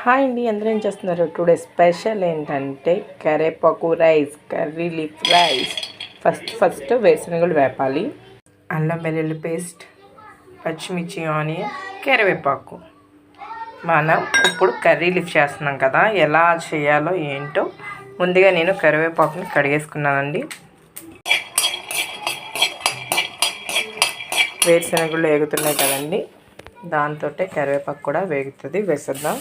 Hi అండి, అందరూ ఏం చేస్తున్నారు? టుడే స్పెషల్ ఏంటంటే కరివేపాకు rice, curry leaf rice. First వేరుశనగలు వేపాలి, అల్లం వెల్లుల్లి పేస్ట్, పచ్చిమిర్చి, ఆనియన్, కరివేపాకు. మనం ఇప్పుడు కర్రీ లీఫ్ చేస్తున్నాం కదా, ఎలా చేయాలో ఏంటో ముందుగా నేను కరివేపాకుని కడిగేసుకున్నానండి. వేరుశనగలు వేగుతున్నాయి కదండి, దాంతో కరివేపాకు కూడా వేగుతుంది. వేసేద్దాం.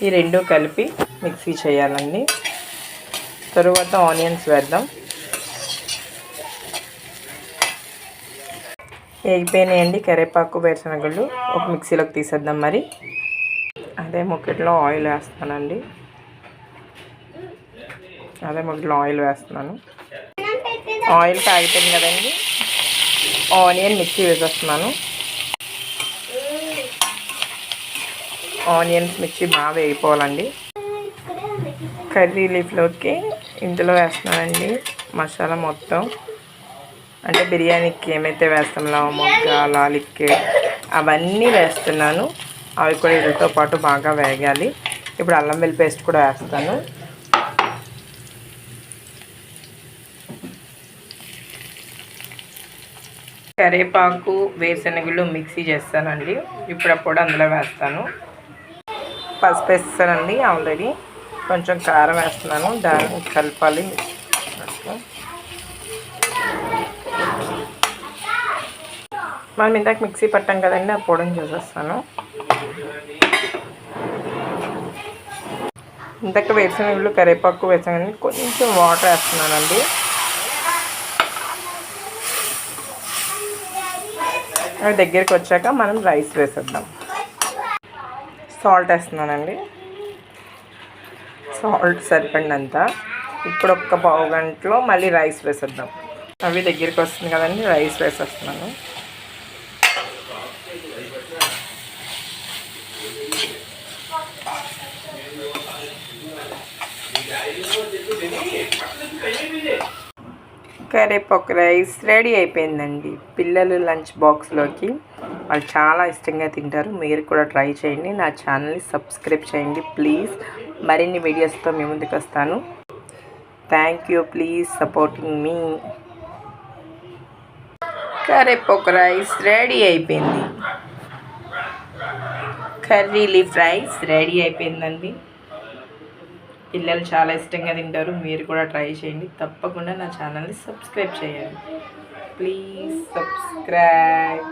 ఈ రెండు కలిపి మిక్సీ చేయాలండి. తరువాత ఆనియన్స్ వేద్దాం. వేగిపోయినాయండి కరివేపాకు, వేరుశనగలు. ఒక మిక్సీలోకి తీసేద్దాం. మరి అదే ముక్కట్లో ఆయిల్ వేస్తానండి. ఆయిల్ కాగిపోయింది కదండి, ఆనియన్ మిక్సీ వేసేస్తున్నాను. ఆనియన్స్ మిర్చి బాగా వేగిపోవాలండి. కర్రీ లీఫ్లోకి ఇందులో వేస్తున్నానండి మసాలా మొత్తం. అంటే బిర్యానీకి ఏమైతే వేస్తాం, మొగ్గ, లాలిక్కి, అవన్నీ వేస్తున్నాను. అవి కూడా వీటితో పాటు బాగా వేగాలి. ఇప్పుడు అల్లం వెల్లుల్లి పేస్ట్ కూడా వేస్తాను. కరివేపాకు, వేరుశనగలు మిక్సీ చేస్తానండి. ఇప్పుడప్పుడు అందులో వేస్తాను. పసుపు వేస్తానండి. ఆల్రెడీ కొంచెం కారం వేస్తున్నాను. దాన్ని కలపాలి. మనం ఇందాక మిక్సీ పట్టాం కదండి, ఆ పొడిని చేసేస్తాను. ఇందాక వేరుశనగలు, కరివేపాకు వేసానండి. కొంచెం వాటర్ వేస్తున్నానండి. అవి దగ్గరికి వచ్చాక మనం రైస్ వేసేద్దాం. సాల్ట్ వేస్తున్నానండి. సాల్ట్ సరిపడినంత. ఇప్పుడు ఒక్క పావు గంటలో మళ్ళీ రైస్ వేసేద్దాం. అవి దగ్గరికి వస్తుంది కదండి, రైస్ వేసేస్తున్నాను. కరివేపాకు రైస్ రెడీ అయిపోయిందండి. పిల్లలు లంచ్ బాక్స్లోకి వాళ్ళు చాలా ఇష్టంగా తింటారు. మీరు కూడా ట్రై చేయండి. నా ఛానల్ని సబ్స్క్రైబ్ చేయండి ప్లీజ్. మరిన్ని వీడియోస్తో మీ ముందుకు వస్తాను. Thank you. ప్లీజ్ సపోర్టింగ్ మీ. కరివేపాకు రైస్ రెడీ అయిపోయింది. కర్రీ లీఫ్ రైస్ రెడీ అయిపోయిందండి. పిల్లలు చాలా ఇష్టంగా తింటారు. మీరు కూడా ట్రై చేయండి. తప్పకుండా నా ఛానల్ని సబ్స్క్రైబ్ చేయండి ప్లీజ్. సబ్స్క్రైబ్.